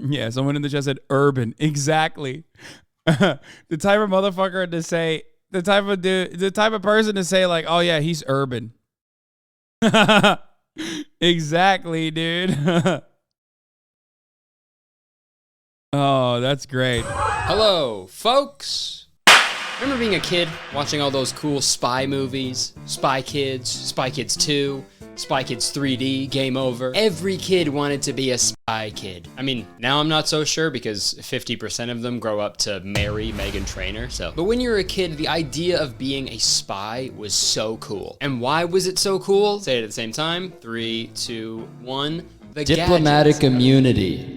Yeah, someone in the chat said urban. Exactly. The type of motherfucker to say, the type of dude, the type of person to say like, oh yeah, he's urban. Exactly, dude. Oh, that's great. Hello, folks. Remember being a kid, watching all those cool spy movies? Spy Kids 2, Spy Kids 3D, Game Over. Every kid wanted to be a spy kid. I mean, now I'm not so sure because 50% of them grow up to marry Meghan Trainor, so. But when you were a kid, the idea of being a spy was so cool. And why was it so cool? Say it at the same time. 3, 2, 1. The Diplomatic gadgets. immunity.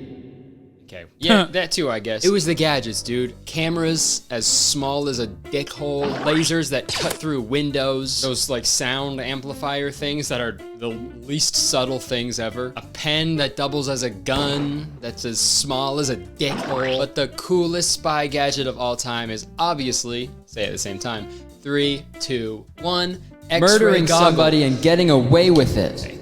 Okay. Yeah, that too, I guess. It was the gadgets, dude. Cameras as small as a dick hole. Lasers that cut through windows. Those, like, sound amplifier things that are the least subtle things ever. A pen that doubles as a gun that's as small as a dick hole. But the coolest spy gadget of all time is obviously, say it at the same time, 3, 2, 1, X-ray Murdering goggles. somebody and getting away with it.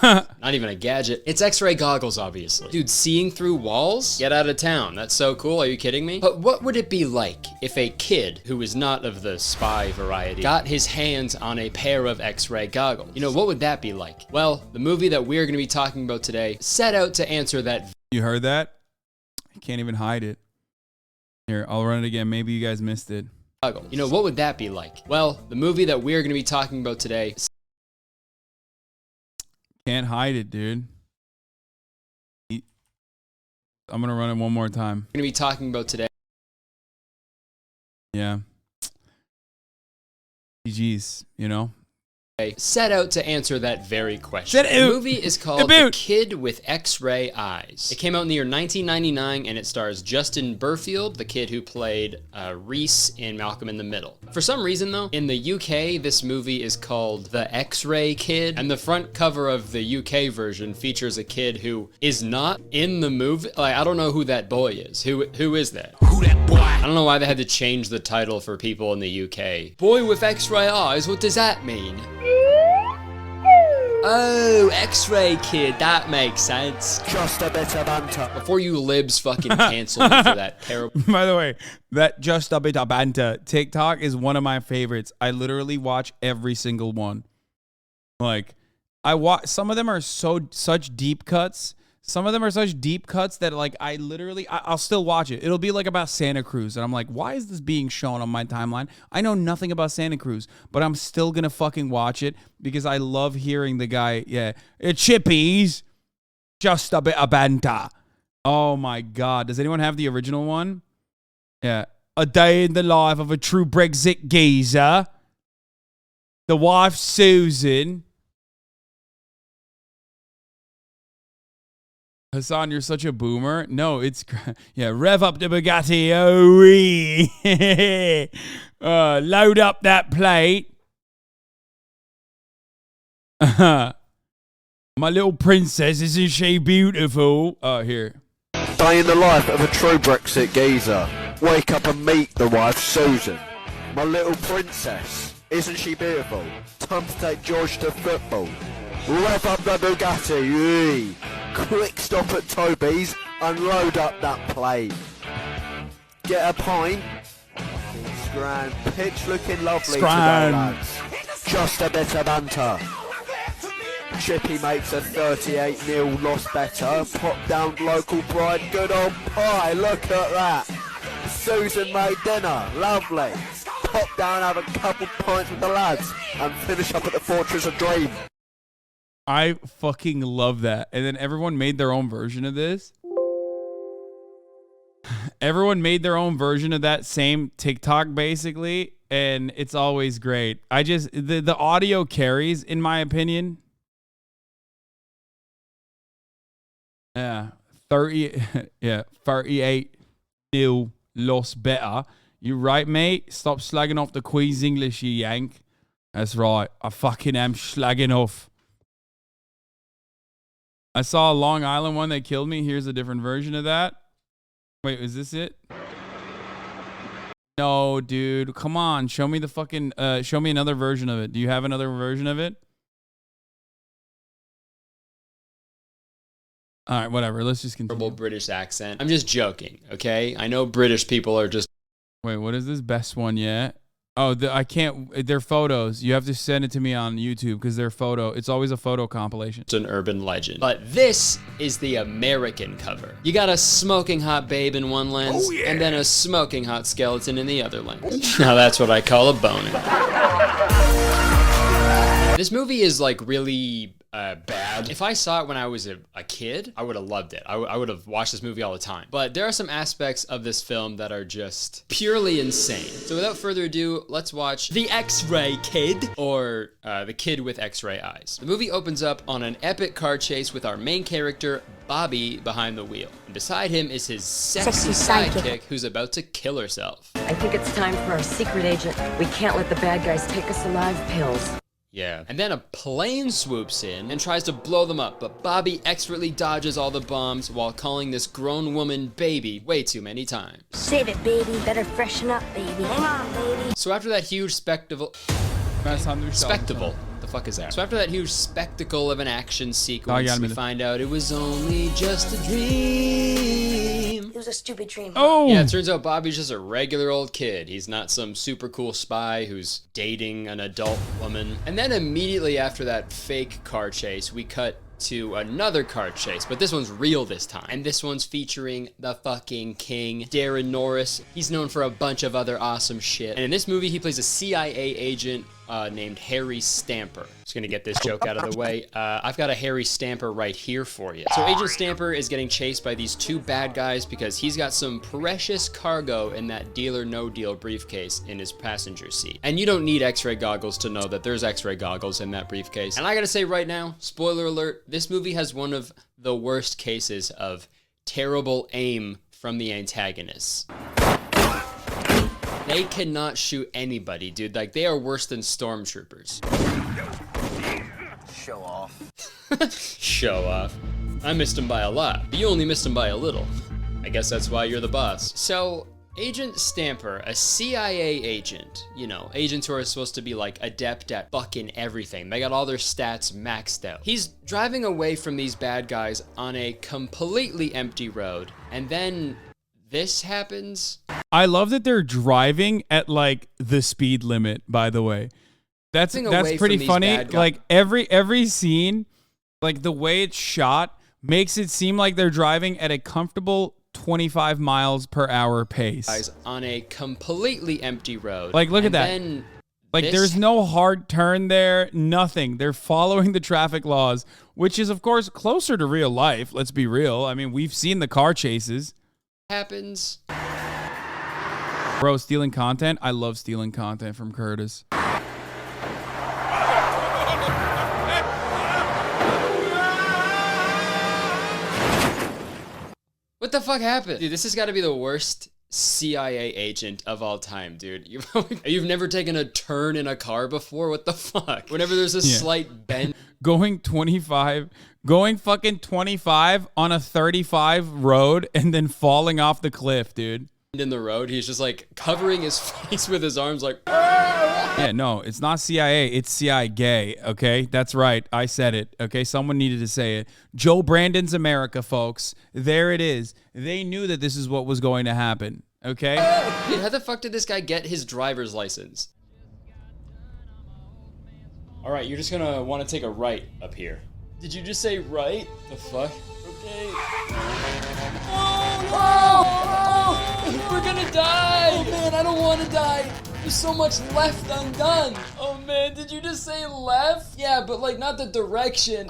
Not even a gadget. It's X-ray goggles, obviously. Dude, seeing through walls? Get out of town. That's so cool. Are you kidding me? But what would it be like if a kid who is not of the spy variety got his hands on a pair of X-ray goggles? You know, what would that be like? Well, the movie that we're going to be talking about today set out to answer that. You heard that? I can't even hide it. Here, I'll run it again. Maybe you guys missed it. You know, what would that be like? Well, the movie that we're going to be talking about today. Can't hide it, dude. I'm going to run it one more time. We're going to be talking about today. Yeah. GG's, you know? Set out to answer that very question. The movie is called The Kid with X-Ray Eyes. It came out in the year 1999, and it stars Justin Burfield, the kid who played Reese in Malcolm in the Middle. For some reason, though, in the UK, this movie is called The X-Ray Kid, and the front cover of the UK version features a kid who is not in the movie. Like, I don't know who that boy is. Who is that? Who that boy? I don't know why they had to change the title for people in the UK. Boy with X-ray eyes, what does that mean? Oh, X-Ray Kid, that makes sense. Just a bit of banter. Before you libs fucking cancel me for that terrible. By the way, that just a bit of banter TikTok is one of my favorites. I literally watch every single one. Like, I watch, some of them are such deep cuts. Some of them are such deep cuts that, like, I'll still watch it. It'll be like about Santa Cruz, and I'm like, why is this being shown on my timeline? I know nothing about Santa Cruz, but I'm still gonna fucking watch it because I love hearing the guy. Yeah, Chippies, just a bit of banter. Oh my god, does anyone have the original one? Yeah, a day in the life of a true Brexit geezer. The wife Susan. Hasan, you're such a boomer. No, it's... Yeah, rev up the Bugatti. Oh, load up that plate. My little princess, isn't she beautiful? Oh, here. Day in the life of a true Brexit geezer. Wake up and meet the wife, Susan. My little princess, isn't she beautiful? Time to take George to football. Rev up the Bugatti. Quick stop at Toby's and load up that plate. Get a pint. Scran. Pitch looking lovely today, lads. Just a bit of banter. Chippy makes a 38-0 loss better. Pop down local pride. Good old pie. Look at that. Susan made dinner. Lovely. Pop down, have a couple pints with the lads and finish up at the Fortress of Dream. I fucking love that. And then everyone made their own version of this. Everyone made their own version of that same TikTok, basically. And it's always great. The audio carries, in my opinion. Yeah. 38-0 loss better. You right, mate? Stop slagging off the Queen's English, you yank. That's right. I fucking am slagging off. I saw a Long Island one that killed me. Here's a different version of that. Wait, is this it? No, dude. Come on. Show me the fucking... show me another version of it. Do you have another version of it? All right, whatever. Let's just continue. British accent. I'm just joking, okay? I know British people are just... Wait, what is this best one yet? Oh, I can't. They're photos. You have to send it to me on YouTube because they're photo. It's always a photo compilation. It's an urban legend. But this is the American cover. You got a smoking hot babe in one lens, and then a smoking hot skeleton in the other lens. Now that's what I call a boner. This movie is like really bad. If I saw it when I was a kid, I would have loved it. I would have watched this movie all the time. But there are some aspects of this film that are just purely insane. So without further ado, let's watch The X-Ray Kid, or The Kid with X-Ray Eyes. The movie opens up on an epic car chase with our main character, Bobby, behind the wheel. And beside him is his sexy sidekick who's about to kill herself. I think it's time for our secret agent. We can't let the bad guys take us alive pills. Yeah. And then a plane swoops in and tries to blow them up, but Bobby expertly dodges all the bombs while calling this grown woman baby way too many times. Save it, baby. Better freshen up, baby. Hang on, baby. So after that huge spectacle... The fuck is that? So after that huge spectacle of an action sequence, we find out it was only just a dream. It was a stupid dream. Oh! Yeah, it turns out Bobby's just a regular old kid. He's not some super cool spy who's dating an adult woman. And then immediately after that fake car chase, we cut to another car chase, but this one's real this time. And this one's featuring the fucking king, Darren Norris. He's known for a bunch of other awesome shit. And in this movie, he plays a CIA agent named Harry Stamper. Just gonna get this joke out of the way. I've got a Harry Stamper right here for you. So Agent Stamper is getting chased by these two bad guys because he's got some precious cargo in that Deal or No Deal briefcase in his passenger seat. And you don't need X-ray goggles to know that there's X-ray goggles in that briefcase. And I gotta say right now, spoiler alert, this movie has one of the worst cases of terrible aim from the antagonists. They cannot shoot anybody, dude. Like, they are worse than stormtroopers. Show off. Show off. I missed him by a lot, but you only missed him by a little. I guess that's why you're the boss. So, Agent Stamper, a CIA agent, you know, agents who are supposed to be like adept at fucking everything. They got all their stats maxed out. He's driving away from these bad guys on a completely empty road, and then this happens. I love that they're driving at like the speed limit, by the way. That's pretty funny. Like every scene, like the way it's shot makes it seem like they're driving at a comfortable 25 miles per hour pace. Guys on a completely empty road. Like look at that. Like there's no hard turn there, nothing. They're following the traffic laws, which is of course closer to real life. Let's be real. I mean, we've seen the car chases. Happens. Bro, stealing content? I love stealing content from Kurtis. What the fuck happened? Dude, this has got to be the worst CIA agent of all time, dude. You've never taken a turn in a car before? What the fuck? Whenever there's a slight bend. Going fucking 25 on a 35 road and then falling off the cliff, dude. In the road, he's just like covering his face with his arms like, yeah, no, it's not CIA, it's CIA gay, okay? That's right, I said it, okay? Someone needed to say it. Joe Brandon's America, folks. There it is. They knew that this is what was going to happen, okay? Dude, how the fuck did this guy get his driver's license? All right, you're just gonna want to take a right up here. Did you just say right? The fuck? Okay. Oh, we're gonna die! Oh man, I don't want to die. There's so much left undone. Oh man, did you just say left? Yeah, but like not the direction.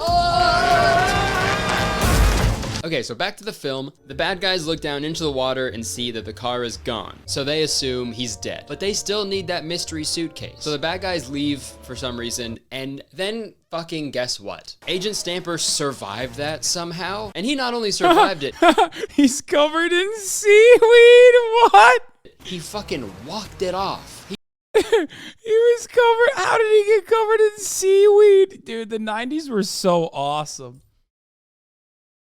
Okay, so back to the film. The bad guys look down into the water and see that the car is gone. So they assume he's dead. But they still need that mystery suitcase. So the bad guys leave for some reason, and then fucking guess what? Agent Stamper survived that somehow. And he not only survived it, he's covered in seaweed. What? He fucking walked it off. He was covered. How did he get covered in seaweed? Dude, the 90s were so awesome.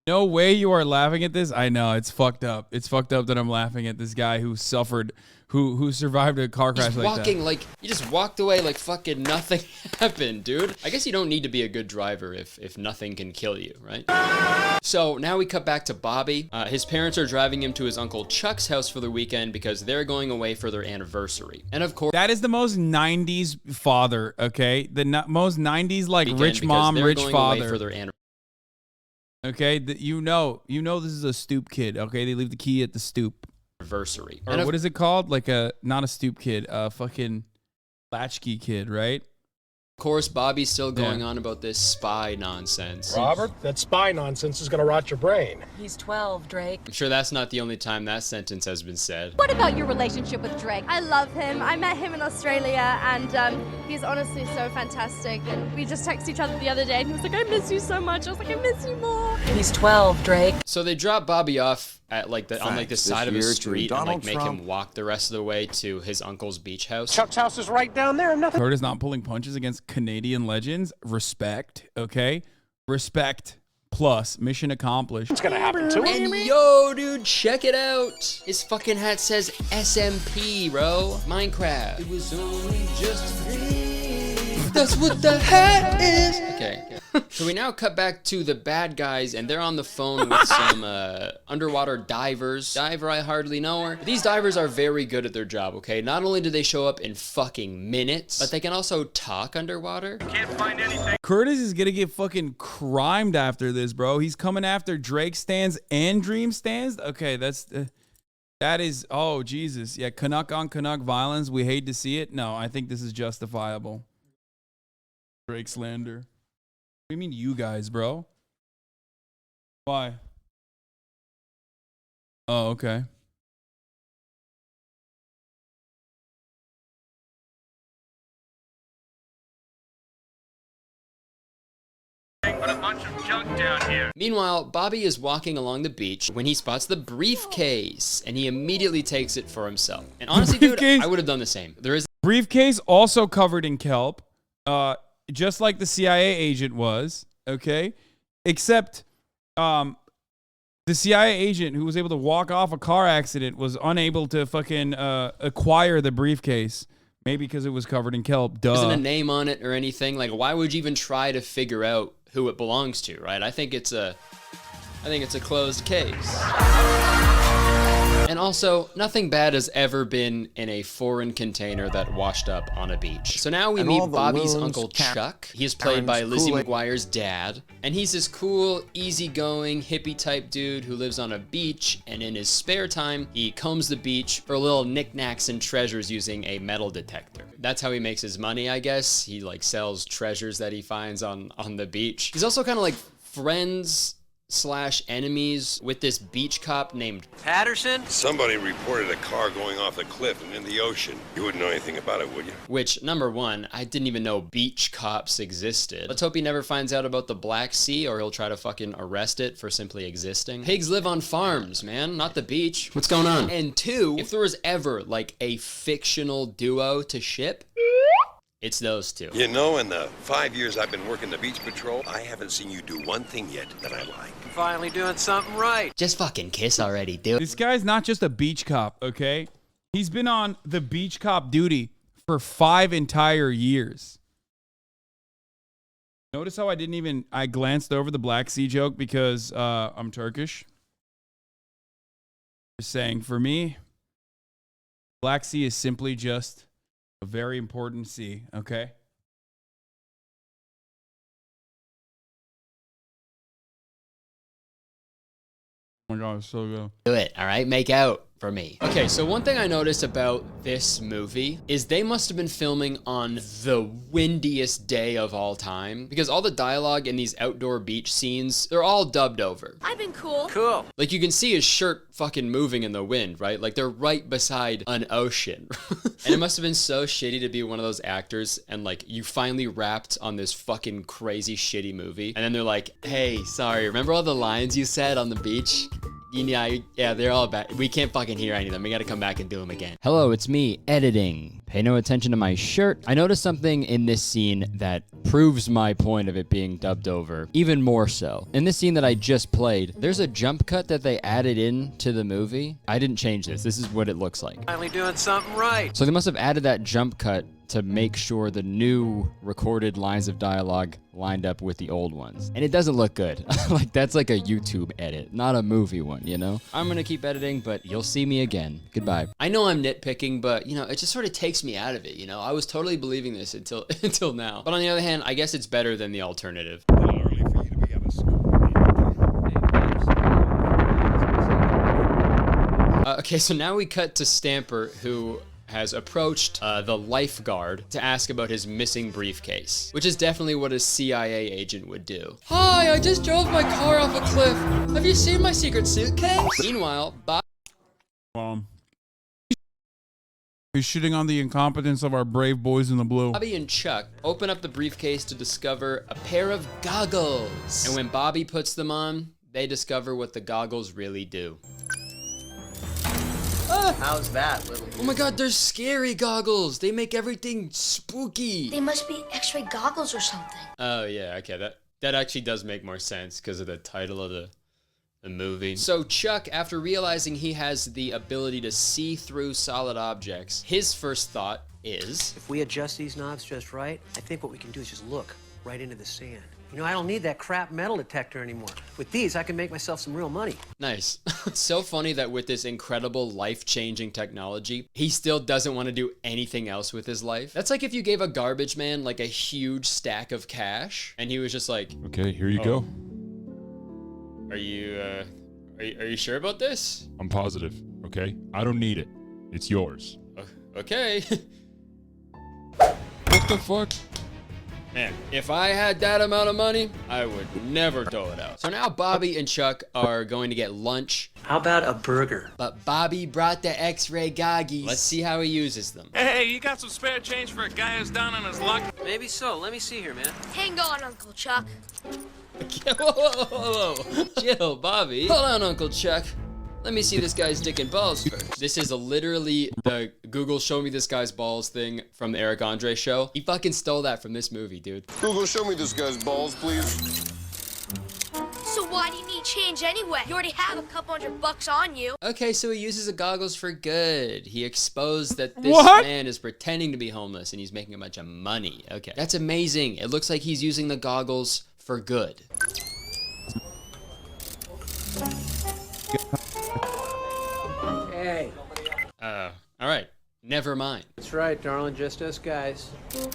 No way you are laughing at this. I know it's fucked up. It's fucked up that I'm laughing at this guy who suffered, who survived a car crash like that. Like you just walked away like fucking nothing happened, dude. I guess you don't need to be a good driver if nothing can kill you, right? So now we cut back to Bobby. His parents are driving him to his uncle Chuck's house for the weekend because they're going away for their anniversary. And of course, that is the most 90s father, okay? The most 90s like rich mom, rich father. For their anniversary. Okay, you know this is a stoop kid. Okay, they leave the key at the stoop. Anniversary. Or what is it called? Like not a stoop kid, a fucking latchkey kid, right? Of course, Bobby's still going on about this spy nonsense. Robert, that spy nonsense is gonna rot your brain. He's 12, Drake. I'm sure that's not the only time that sentence has been said. What about your relationship with Drake? I love him. I met him in Australia, and he's honestly so fantastic. And we just texted each other the other day, and he was like, I miss you so much. I was like, I miss you more. He's 12, Drake. So they drop Bobby off at on the side of a street and like make him walk the rest of the way to his uncle's beach house. Chuck's house is right down there. Nothing. Curtis not pulling punches against Canadian legends. Respect, okay? Respect plus mission accomplished. It's gonna happen to him. And yo, dude, check it out. His fucking hat says SMP, bro. Minecraft. It was only just a dream. That's what the hat is. Okay. So we now cut back to the bad guys, and they're on the phone with some underwater divers. Diver, I hardly know her. These divers are very good at their job, okay? Not only do they show up in fucking minutes, but they can also talk underwater. Can't find anything. Curtis is gonna get fucking crimed after this, bro. He's coming after Drake stands and Dream stands. Okay, that is, oh, Jesus. Yeah, Canuck on Canuck violence. We hate to see it. No, I think this is justifiable. Drake slander. What do you mean you guys, bro? Why? Oh, okay. But a bunch of junk down here. Meanwhile, Bobby is walking along the beach when he spots the briefcase, and he immediately takes it for himself. And honestly, dude, I would have done the same. There is briefcase also covered in kelp, just like the CIA agent was. Okay, except the CIA agent who was able to walk off a car accident was unable to fucking acquire the briefcase. Maybe because it was covered in kelp. Duh. Isn't a name on it or anything. Like, why would you even try to figure out who it belongs to, right? I think it's a closed case. And also, nothing bad has ever been in a foreign container that washed up on a beach. So now we meet Bobby's uncle Chuck. He's played by Lizzie McGuire's dad. And he's this cool, easygoing, hippie type dude who lives on a beach. And in his spare time, he combs the beach for little knickknacks and treasures using a metal detector. That's how he makes his money, I guess. He like sells treasures that he finds on the beach. He's also kind of like friends / enemies with this beach cop named Patterson? Somebody reported a car going off the cliff and in the ocean. You wouldn't know anything about it, would you? Which, number one, I didn't even know beach cops existed. Let's hope he never finds out about the Black Sea, or he'll try to fucking arrest it for simply existing. Pigs live on farms, man, not the beach. What's going on? And two, if there was ever like a fictional duo to ship, it's those two. You know, in the 5 years I've been working the beach patrol, I haven't seen you do one thing yet that I like. Finally doing something right. Just fucking kiss already, dude. This guy's not just a beach cop, okay? He's been on the beach cop duty for 5 entire years. Notice how I glanced over the Black Sea joke because I'm Turkish. Just saying, for me, Black Sea is simply just a very important sea, okay? Oh my God, it's so good. Do it, all right? Make out for me. Okay, so one thing I noticed about this movie is they must have been filming on the windiest day of all time, because all the dialogue in these outdoor beach scenes, they're all dubbed over. I've been cool. Cool. Like, you can see his shirt fucking moving in the wind, right? Like, they're right beside an ocean. And it must have been so shitty to be one of those actors, and like, you finally rapped on this fucking crazy shitty movie, and then they're like, hey, sorry, remember all the lines you said on the beach? Yeah, they're all bad. We can't fucking hear any of them. We gotta come back and do them again. Hello, it's me, editing. Pay no attention to my shirt. I noticed something in this scene that proves my point of it being dubbed over, even more so. In this scene that I just played, there's a jump cut that they added in to the movie. I didn't change this. This is what it looks like. Finally doing something right. So they must have added that jump cut to make sure the new recorded lines of dialogue lined up with the old ones. And it doesn't look good. Like, that's like a YouTube edit, not a movie one, you know? I'm gonna keep editing, but you'll see me again. Goodbye. I know I'm nitpicking, but, you know, it just sort of takes me out of it, you know? I was totally believing this until now. But on the other hand, I guess it's better than the alternative. Okay, so now we cut to Stamper, who has approached the lifeguard to ask about his missing briefcase, which is definitely what a CIA agent would do. Hi, I just drove my car off a cliff. Have you seen my secret suitcase? Meanwhile, He's shitting on the incompetence of our brave boys in the blue. Bobby and Chuck open up the briefcase to discover a pair of goggles. And when Bobby puts them on, they discover what the goggles really do. How's that, little dude? Oh my god, they're scary goggles. They make everything spooky. They must be X-ray goggles or something. Oh yeah, okay, that actually does make more sense because of the title of the movie. So Chuck, after realizing he has the ability to see through solid objects, his first thought is, if we adjust these knobs just right, I think what we can do is just look right into the sand. You know, I don't need that crap metal detector anymore. With these, I can make myself some real money. Nice. It's so funny that with this incredible life-changing technology, he still doesn't want to do anything else with his life. That's like if you gave a garbage man like a huge stack of cash, and he was just like, okay, here you go. Are you sure about this? I'm positive, okay? I don't need it. It's yours. Okay. What the fuck? Man, if I had that amount of money, I would never throw it out. So now Bobby and Chuck are going to get lunch. How about a burger? But Bobby brought the X-ray goggies. Let's see how he uses them. Hey, you got some spare change for a guy who's down on his luck? Maybe so. Let me see here, man. Hang on, Uncle Chuck. Whoa. Chill, Bobby. Hold on, Uncle Chuck. Let me see this guy's dick and balls first. This is literally the Google show me this guy's balls thing from the Eric Andre show. He fucking stole that from this movie, dude. Google, show me this guy's balls, please. So why do you need change anyway? You already have a couple $100 on you. Okay, so he uses the goggles for good. He exposed that this man is pretending to be homeless and he's making a bunch of money. Okay, that's amazing. It looks like he's using the goggles for good. Hey. All right. Never mind. That's right, darling. Just us guys.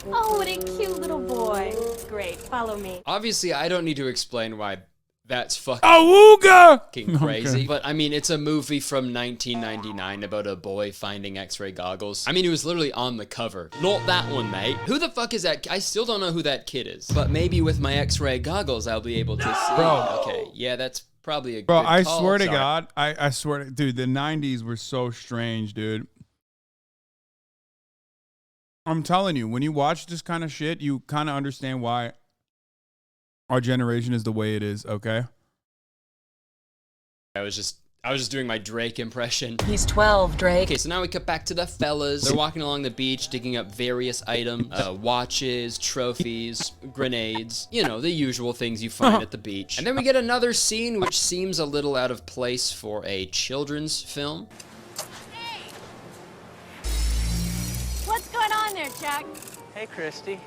Oh, what a cute little boy. Great, follow me. Obviously, I don't need to explain why that's fucking crazy. Okay. But I mean, it's a movie from 1999 about a boy finding X-ray goggles. I mean, he was literally on the cover. Not that one, mate. Who the fuck is that? I still don't know who that kid is. But maybe with my X-ray goggles, I'll be able to see. Bro. Okay, yeah, that's probably a Bro, good I call. swear to Sorry. God, I swear to, dude, the 90s were so strange, dude. I'm telling you, when you watch this kind of shit, you kind of understand why our generation is the way it is, okay? I was just doing my Drake impression. He's 12, Drake. Okay, so now we cut back to the fellas. They're walking along the beach, digging up various items, watches, trophies, grenades, you know, the usual things you find at the beach. And then we get another scene which seems a little out of place for a children's film. Hey! What's going on there, Chuck? Hey, Christy.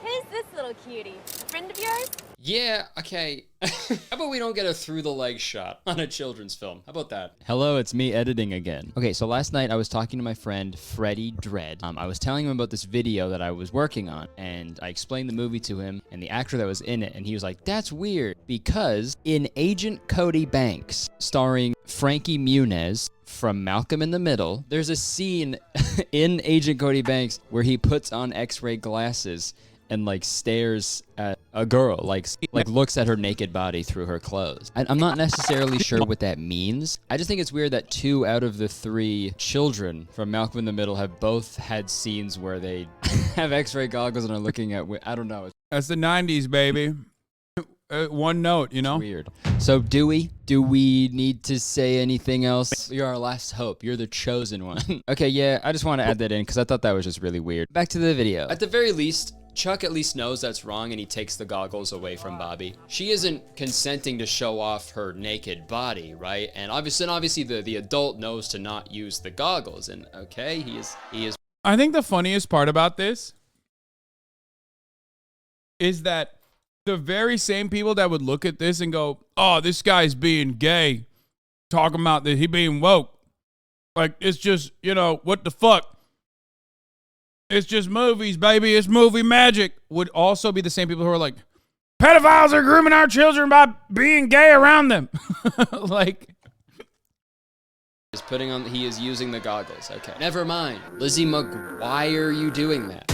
Who's this little cutie? A friend of yours? Yeah, okay. How about we don't get a through the leg shot on a children's film? How about that? Hello, it's me editing again. Okay, so last night I was talking to my friend Freddie Dredd. I was telling him about this video that I was working on, and I explained the movie to him and the actor that was in it, and he was like, that's weird, because in Agent Cody Banks, starring Frankie Muniz from Malcolm in the Middle, there's a scene in Agent Cody Banks where he puts on X-ray glasses and like stares at a girl, like looks at her naked body through her clothes. I'm not necessarily sure what that means. I just think it's weird that 2 out of the 3 children from Malcolm in the Middle have both had scenes where they have X-ray goggles and are looking at, I don't know. That's the 90s, baby. one note, you know? Weird. So do we need to say anything else? You're our last hope. You're the chosen one. Okay, yeah, I just want to add that in because I thought that was just really weird. Back to the video. At the very least, Chuck at least knows that's wrong and he takes the goggles away from Bobby. She isn't consenting to show off her naked body, right? And obviously the adult knows to not use the goggles. And okay, he is. I think the funniest part about this is that the very same people that would look at this and go, oh, this guy's being gay, talking about that he being woke. Like, it's just, you know, what the fuck? It's just movies, baby. It's movie magic. Would also be the same people who are like, pedophiles are grooming our children by being gay around them. Like, He is using the goggles. Okay. Never mind. Lizzie why are you doing that?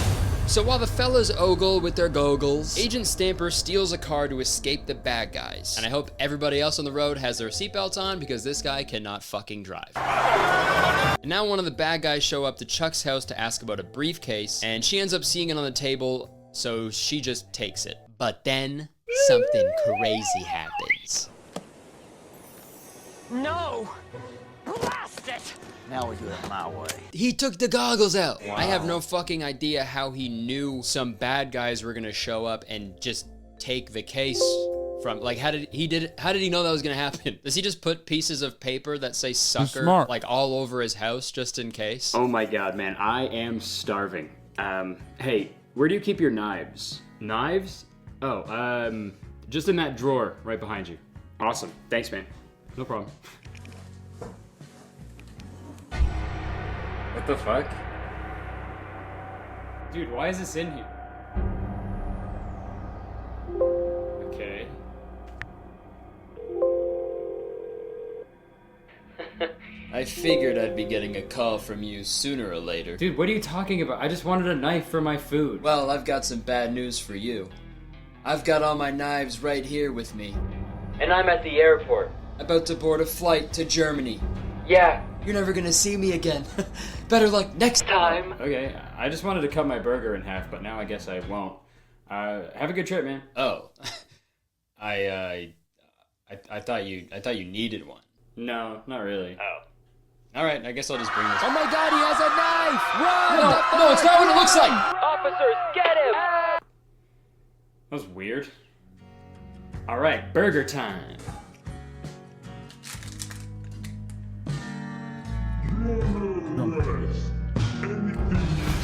So while the fellas ogle with their goggles, Agent Stamper steals a car to escape the bad guys. And I hope everybody else on the road has their seatbelts on because this guy cannot fucking drive. And now one of the bad guys show up to Chuck's house to ask about a briefcase, and she ends up seeing it on the table, so she just takes it. But then something crazy happens. No! Blast it! Now we do it my way. He took the goggles out. Wow. I have no fucking idea how he knew some bad guys were gonna show up and just take the case from, like, how did he know that was gonna happen? Does he just put pieces of paper that say sucker like all over his house just in case? Oh my god, man, I am starving. Hey, where do you keep your knives? Knives? Oh, just in that drawer right behind you. Awesome, thanks, man. No problem. What the fuck? Dude, why is this in here? Okay. I figured I'd be getting a call from you sooner or later. Dude, what are you talking about? I just wanted a knife for my food. Well, I've got some bad news for you. I've got all my knives right here with me. And I'm at the airport. About to board a flight to Germany. Yeah. You're never gonna see me again. Better luck next time. Okay, I just wanted to cut my burger in half, but now I guess I won't. Have a good trip, man. Oh. I thought you needed one. No, not really. Oh. Alright, I guess I'll just bring this. Oh my god, he has a knife! Run! No, it's not what it looks like! Officers, get him! That was weird. Alright, burger time.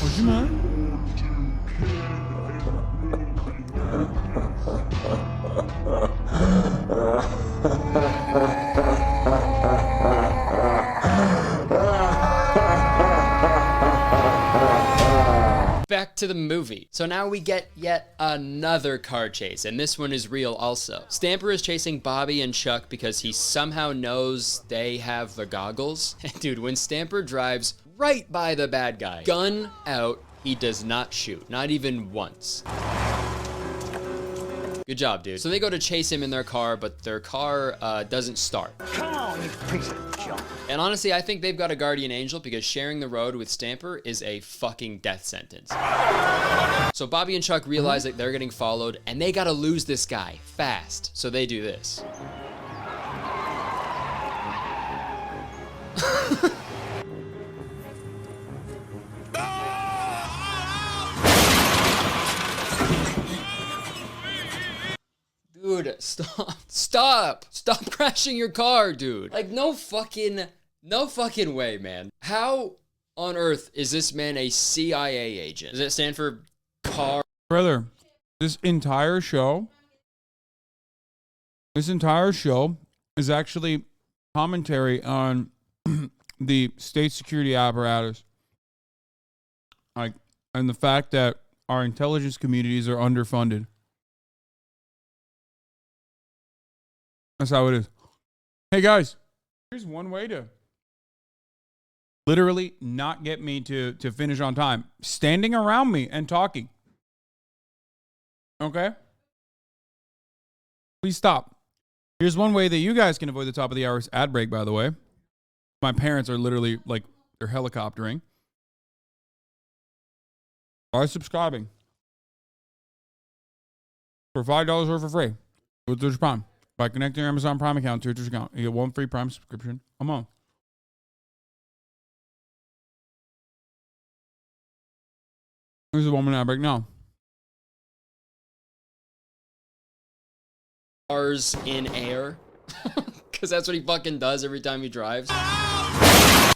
Would you mind? Back to the movie. So now we get yet another car chase, and this one is real also. Stamper is chasing Bobby and Chuck because he somehow knows they have the goggles. And dude, when Stamper drives right by the bad guy, gun out, he does not shoot, not even once. Good job, dude. So they go to chase him in their car, but their car doesn't start. Come on, you piece of junk. And honestly, I think they've got a guardian angel because sharing the road with Stamper is a fucking death sentence. So Bobby and Chuck realize that they're getting followed and they gotta lose this guy fast. So they do this. Dude, stop crashing your car, dude. Like, no fucking way, man. How on earth is this man a CIA agent? Does it stand for car? Brother, this entire show is actually commentary on the state security apparatus. Like, and the fact that our intelligence communities are underfunded. That's how it is. Hey guys, here's one way to literally not get me to finish on time. Standing around me and talking. Okay? Please stop. Here's one way that you guys can avoid the top of the hour's ad break, by the way. My parents are literally like, they're helicoptering. By subscribing. For $5 or for free. With Twitch Prime. By connecting your Amazon Prime account to your Twitch account, you get 1 free Prime subscription a month. There's a woman I break now. Cars in air. Because that's what he fucking does every time he drives.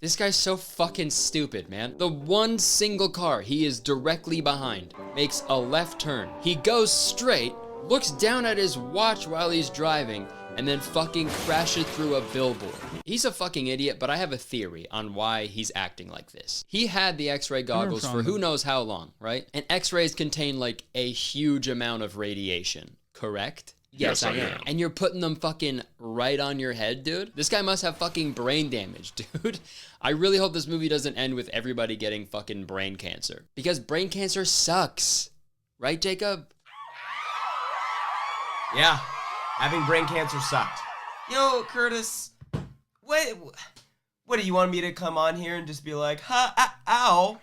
This guy's so fucking stupid, man. The one single car he is directly behind makes a left turn. He goes straight, looks down at his watch while he's driving, and then fucking crashes through a billboard. He's a fucking idiot, but I have a theory on why he's acting like this. He had the X-ray goggles for who knows how long, right? And X-rays contain like a huge amount of radiation, correct? Yes, I am. And you're putting them fucking right on your head, dude? This guy must have fucking brain damage, dude. I really hope this movie doesn't end with everybody getting fucking brain cancer. Because brain cancer sucks. Right, Jacob? Yeah, having brain cancer sucked. Yo, Kurtis, what do you want me to come on here and just be like, ow,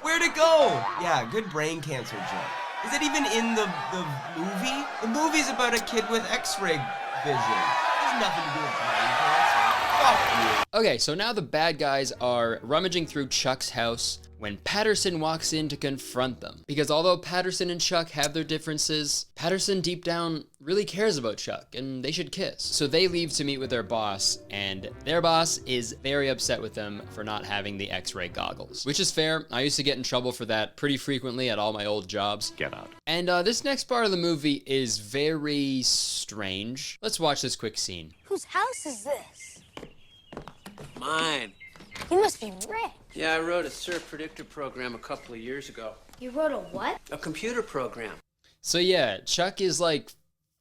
where'd it go? Yeah, good brain cancer joke. Is it even in the movie? The movie's about a kid with X-ray vision. It has nothing to do with brain cancer. Fuck you. Okay, so now the bad guys are rummaging through Chuck's house when Patterson walks in to confront them. Because although Patterson and Chuck have their differences, Patterson deep down really cares about Chuck and they should kiss. So they leave to meet with their boss, and their boss is very upset with them for not having the X-ray goggles. Which is fair. I used to get in trouble for that pretty frequently at all my old jobs. Get out. And this next part of the movie is very strange. Let's watch this quick scene. Whose house is this? Mine. You must be rich. Yeah, I wrote a SERP predictor program a couple of years ago. You wrote a what? A computer program. So yeah, Chuck is like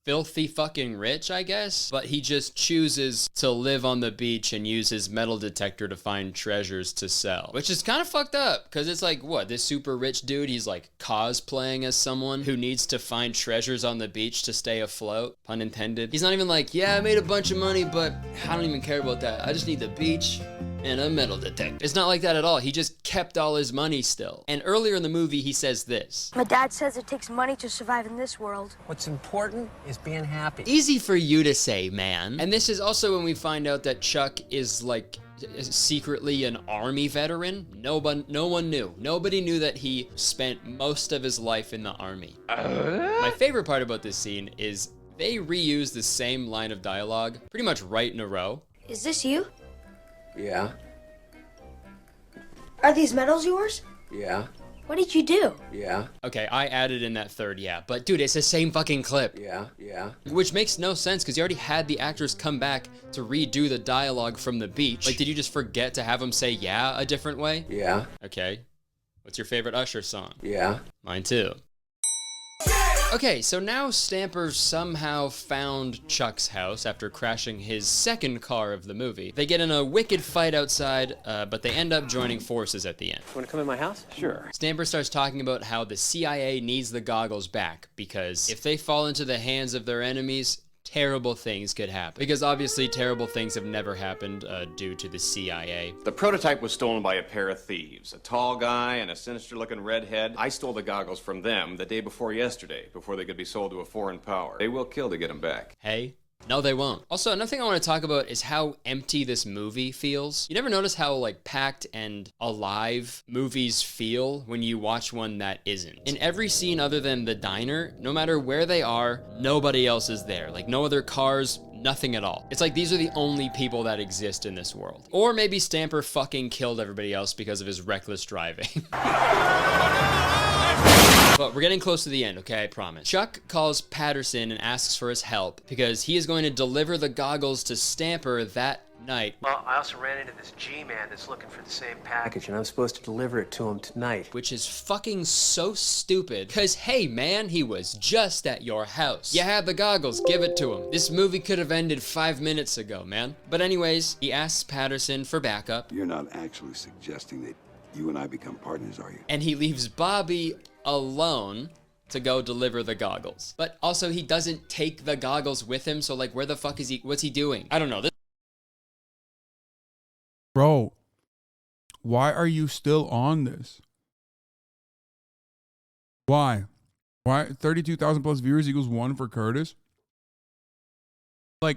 filthy fucking rich, I guess, but he just chooses to live on the beach and use his metal detector to find treasures to sell, which is kind of fucked up because it's like, what, this super rich dude, he's like cosplaying as someone who needs to find treasures on the beach to stay afloat, pun intended. He's not even like, yeah, I made a bunch of money, but I don't even care about that. I just need the beach and a metal detector. It's not like that at all. He just kept all his money still. And earlier in the movie, he says this. My dad says it takes money to survive in this world. What's important is being happy. Easy for you to say, man. And this is also when we find out that Chuck is like secretly an army veteran. No one knew. Nobody knew that he spent most of his life in the army. My favorite part about this scene is they reuse the same line of dialogue pretty much right in a row. Is this you? Yeah. Are these medals yours? Yeah. What did you do? Yeah. Okay, I added in that third yeah, but dude, it's the same fucking clip. Yeah. Which makes no sense because you already had the actors come back to redo the dialogue from the beach. Like, did you just forget to have them say yeah a different way? Yeah. Okay. What's your favorite Usher song? Yeah. Mine too. Okay, so now Stamper somehow found Chuck's house after crashing his second car of the movie. They get in a wicked fight outside, but they end up joining forces at the end. Want to come in my house? Sure. Stamper starts talking about how the CIA needs the goggles back because if they fall into the hands of their enemies, terrible things could happen. Because obviously terrible things have never happened due to the CIA. The prototype was stolen by a pair of thieves, a tall guy and a sinister-looking redhead. I stole the goggles from them the day before yesterday, before they could be sold to a foreign power. They will kill to get them back. Hey? No, they won't. Also, another thing I want to talk about is how empty this movie feels. You never notice how, like, packed and alive movies feel when you watch one that isn't. In every scene other than the diner, no matter where they are, nobody else is there. Like, no other cars, nothing at all. It's like these are the only people that exist in this world. Or maybe Stamper fucking killed everybody else because of his reckless driving. But we're getting close to the end, okay? I promise. Chuck calls Patterson and asks for his help because he is going to deliver the goggles to Stamper that night. Well, I also ran into this G-man that's looking for the same package, and I'm supposed to deliver it to him tonight. Which is fucking so stupid, because hey man, he was just at your house. You had the goggles, give it to him. This movie could have ended 5 minutes ago, man. But anyways, he asks Patterson for backup. You're not actually suggesting that you and I become partners, are you? And he leaves Bobby alone to go deliver the goggles. But also he doesn't take the goggles with him, so like where the fuck is he, what's he doing? I don't know. Bro, why are you still on this? Why Why 32,000 plus viewers equals 1 for Kurtis? Like,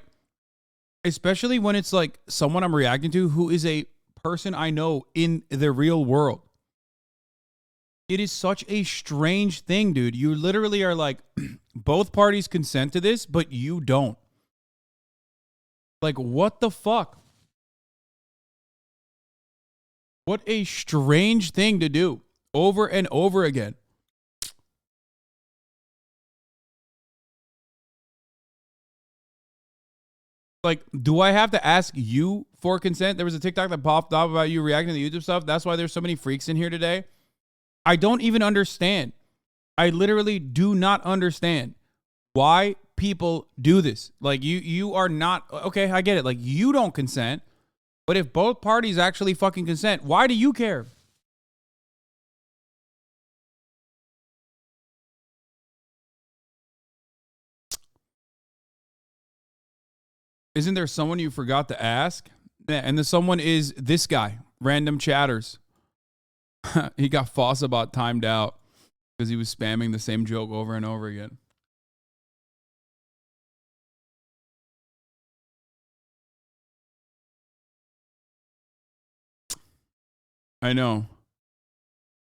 especially when it's like someone I'm reacting to who is a person I know in the real world. It is such a strange thing, dude. You literally are like, both parties consent to this, but you don't. Like, what the fuck? What a strange thing to do over and over again. Like, do I have to ask you for consent? There was a TikTok that popped up about you reacting to the YouTube stuff. That's why there's so many freaks in here today. I don't even understand. I literally do not understand why people do this. Like, you are not, okay, I get it. Like, you don't consent, but if both parties actually fucking consent, why do you care? Isn't there someone you forgot to ask? Yeah, and the someone is this guy, Random Chatters. He got Fossabot timed out because he was spamming the same joke over and over again. I know.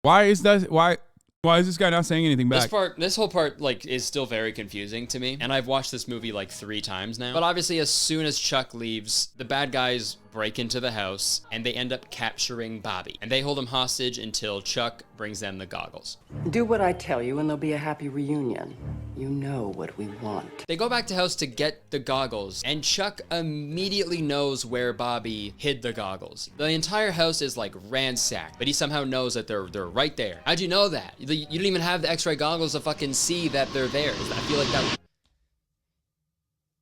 Why is that? Why is this guy not saying anything back? This whole part, like, is still very confusing to me. And I've watched this movie like 3 times now. But obviously, as soon as Chuck leaves, the bad guys break into the house and they end up capturing Bobby. And they hold him hostage until Chuck brings them the goggles. Do what I tell you and there'll be a happy reunion. You know what we want. They go back to house to get the goggles, and Chuck immediately knows where Bobby hid the goggles. The entire house is like ransacked, but he somehow knows that they're right there. How'd you know that? You don't even have the X-ray goggles to fucking see that they're there. I feel like that...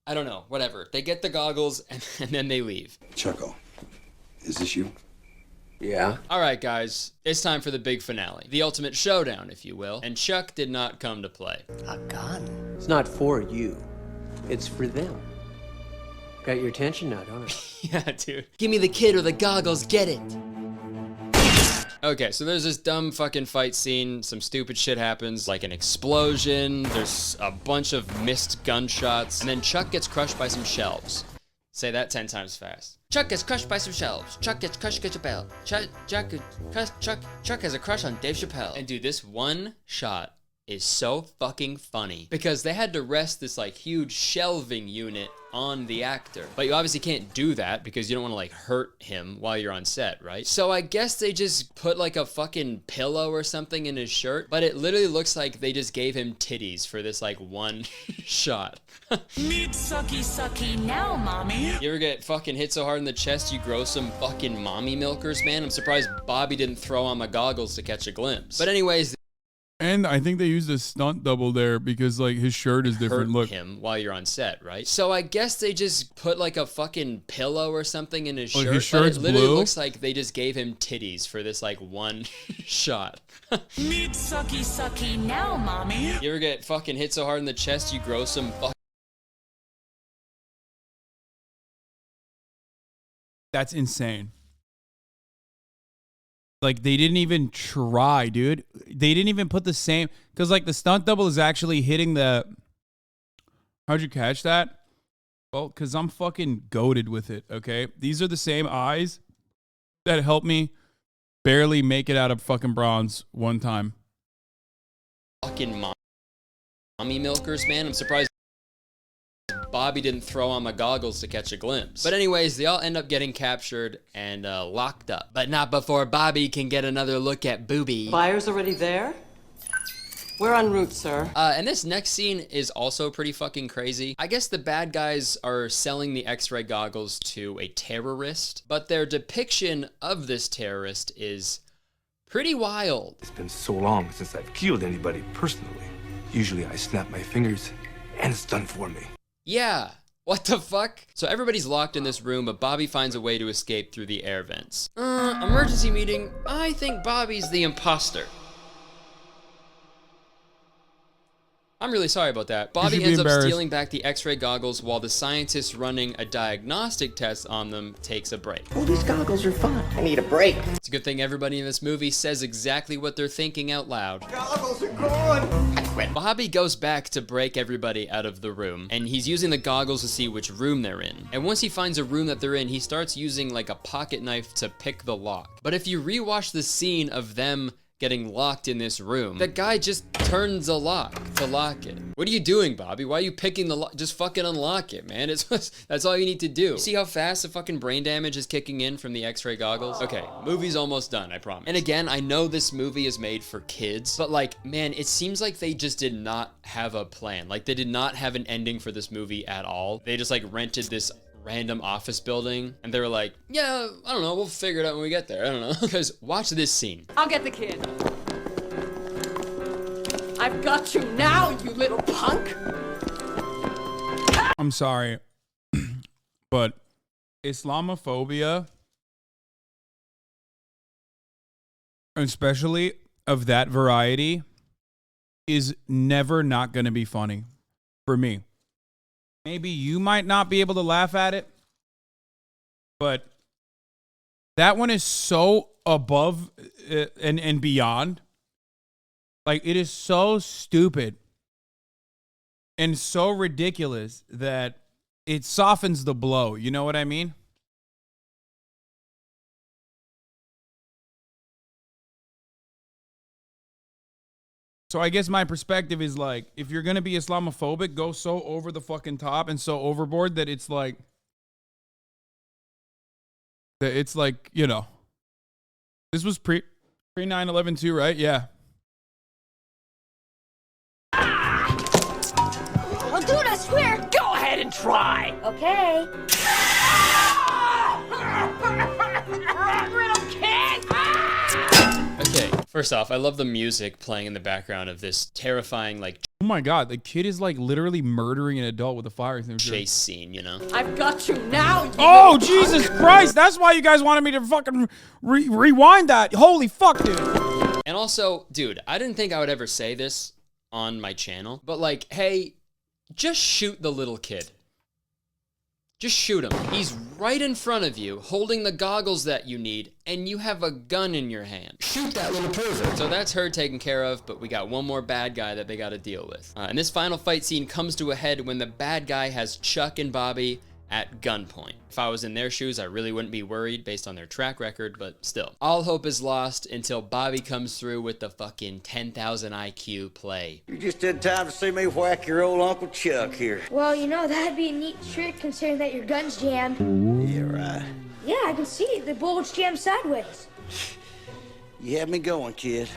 I don't know, whatever. They get the goggles and then they leave. Chucko, is this you? Yeah. All right, guys, it's time for the big finale. The ultimate showdown, if you will. And Chuck did not come to play. A gun? It's not for you. It's for them. Got your attention now, don't it? Yeah, dude. Give me the kid or the goggles, get it. Okay, so there's this dumb fucking fight scene. Some stupid shit happens, like an explosion. There's a bunch of missed gunshots. And then Chuck gets crushed by some shelves. Say that 10 times fast. Chuck gets crushed by some shelves. Chuck gets crushed by Chappelle. Chuck has a crush on Dave Chappelle. And dude, this one shot is so fucking funny because they had to rest this like huge shelving unit on the actor. But you obviously can't do that because you don't want to like hurt him while you're on set, right? So I guess they just put like a fucking pillow or something in his shirt, but it literally looks like they just gave him titties for this like one shot. Need sucky sucky now, mommy. You ever get fucking hit so hard in the chest you grow some fucking mommy milkers, man? I'm surprised Bobby didn't throw on my goggles to catch a glimpse. But anyways, and I think they used a stunt double there because like his shirt is different. Look, him while you're on set, right? So I guess they just put like a fucking pillow or something in his shirt. His shirt's but it literally blue? looks like they just gave him titties for this like one shot. Need sucky sucky now, mommy. You ever get fucking hit so hard in the chest you grow some fucking... That's insane. Like, they didn't even try, dude. They didn't even put the same... Because, like, the stunt double is actually hitting the... How'd you catch that? Well, because I'm fucking goated with it, okay? These are the same eyes that helped me barely make it out of fucking bronze one time. Fucking mommy milkers, man. I'm surprised Bobby didn't throw on my goggles to catch a glimpse. But anyways, they all end up getting captured and locked up. But not before Bobby can get another look at Booby. Buyers already there? We're en route, sir. And this next scene is also pretty fucking crazy. I guess the bad guys are selling the X-ray goggles to a terrorist, but their depiction of this terrorist is pretty wild. It's been so long since I've killed anybody personally. Usually I snap my fingers and it's done for me. Yeah, what the fuck? So everybody's locked in this room, but Bobby finds a way to escape through the air vents. Emergency meeting. I think Bobby's the imposter. I'm really sorry about that. Bobby ends up stealing back the X-ray goggles while the scientist running a diagnostic test on them takes a break. Oh, these goggles are fun. I need a break. It's a good thing everybody in this movie says exactly what they're thinking out loud. Goggles are gone. I quit. Bobby goes back to break everybody out of the room, and he's using the goggles to see which room they're in. And once he finds a room that they're in, he starts using like a pocket knife to pick the lock. But if you rewatch the scene of them getting locked in this room, the guy just turns a lock to lock it. What are you doing, Bobby? Why are you picking the lock? Just fucking unlock it, man. That's all you need to do. You see how fast the fucking brain damage is kicking in from the X-ray goggles? Okay, movie's almost done, I promise. And again, I know this movie is made for kids, but like, man, it seems like they just did not have a plan. Like, they did not have an ending for this movie at all. They just like rented this random office building, and they were like, yeah, I don't know, we'll figure it out when we get there. I don't know. Because watch this scene. I'll get the kid. I've got you now, you little punk. I'm sorry, but Islamophobia, especially of that variety, is never not going to be funny for me. Maybe you might not be able to laugh at it, but that one is so above and beyond. Like, it is so stupid and so ridiculous that it softens the blow. You know what I mean? So I guess my perspective is like, if you're going to be Islamophobic, go so over the fucking top and so overboard that it's like, you know, this was pre 9/11 too, right? Yeah. Well, dude, I swear. Go ahead and try. Okay. Little kid. Okay, first off, I love the music playing in the background of this terrifying, like, oh my God, the kid is like literally murdering an adult with a fire extinguisher. Chase scene, you know? I've got you now, you Oh, Jesus Christ. That's why you guys wanted me to fucking rewind that. Holy fuck, dude. And also, dude, I didn't think I would ever say this on my channel, but like, hey, just shoot the little kid. Just shoot him. He's right in front of you, holding the goggles that you need, and you have a gun in your hand. Shoot that little pervert. So that's her taken care of, but we got one more bad guy that they got to deal with. And this final fight scene comes to a head when the bad guy has Chuck and Bobby at gunpoint. If I was in their shoes, I really wouldn't be worried based on their track record, but still. All hope is lost until Bobby comes through with the fucking 10,000 IQ play. You just had time to see me whack your old Uncle Chuck here. Well, you know, that'd be a neat trick considering that your gun's jammed. Yeah, right. Yeah, I can see it. The bullet's jammed sideways. You had me going, kid.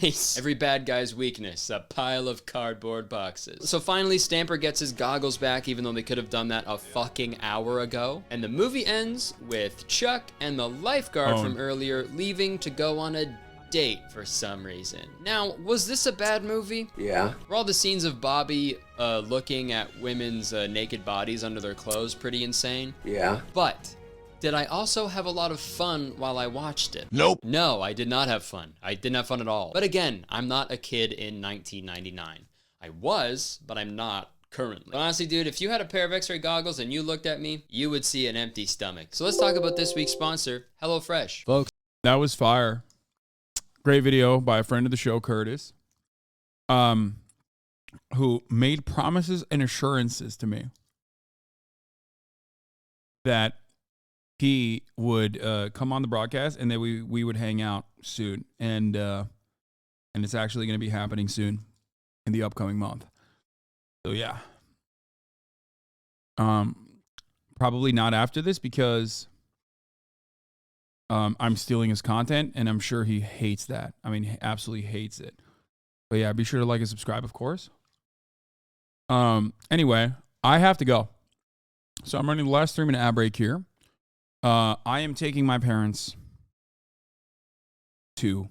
Nice. Every bad guy's weakness, a pile of cardboard boxes. So finally, Stamper gets his goggles back, even though they could have done that a fucking hour ago. And the movie ends with Chuck and the lifeguard from earlier leaving to go on a date for some reason. Now, was this a bad movie? Yeah. Were all the scenes of Bobby looking at women's naked bodies under their clothes pretty insane? Yeah. But did I also have a lot of fun while I watched it? Nope. No, I did not have fun. I didn't have fun at all. But again, I'm not a kid in 1999. I was, but I'm not currently. But honestly, dude, if you had a pair of X-ray goggles and you looked at me, you would see an empty stomach. So let's talk about this week's sponsor, HelloFresh. Folks, that was fire. Great video by a friend of the show, Kurtis, who made promises and assurances to me that he would come on the broadcast and that we would hang out soon. And it's actually going to be happening soon in the upcoming month. So yeah. Probably not after this because I'm stealing his content and I'm sure he hates that. I mean, he absolutely hates it. But yeah, be sure to like and subscribe, of course. Anyway, I have to go. So I'm running the last 3-minute ad break here. I am taking my parents to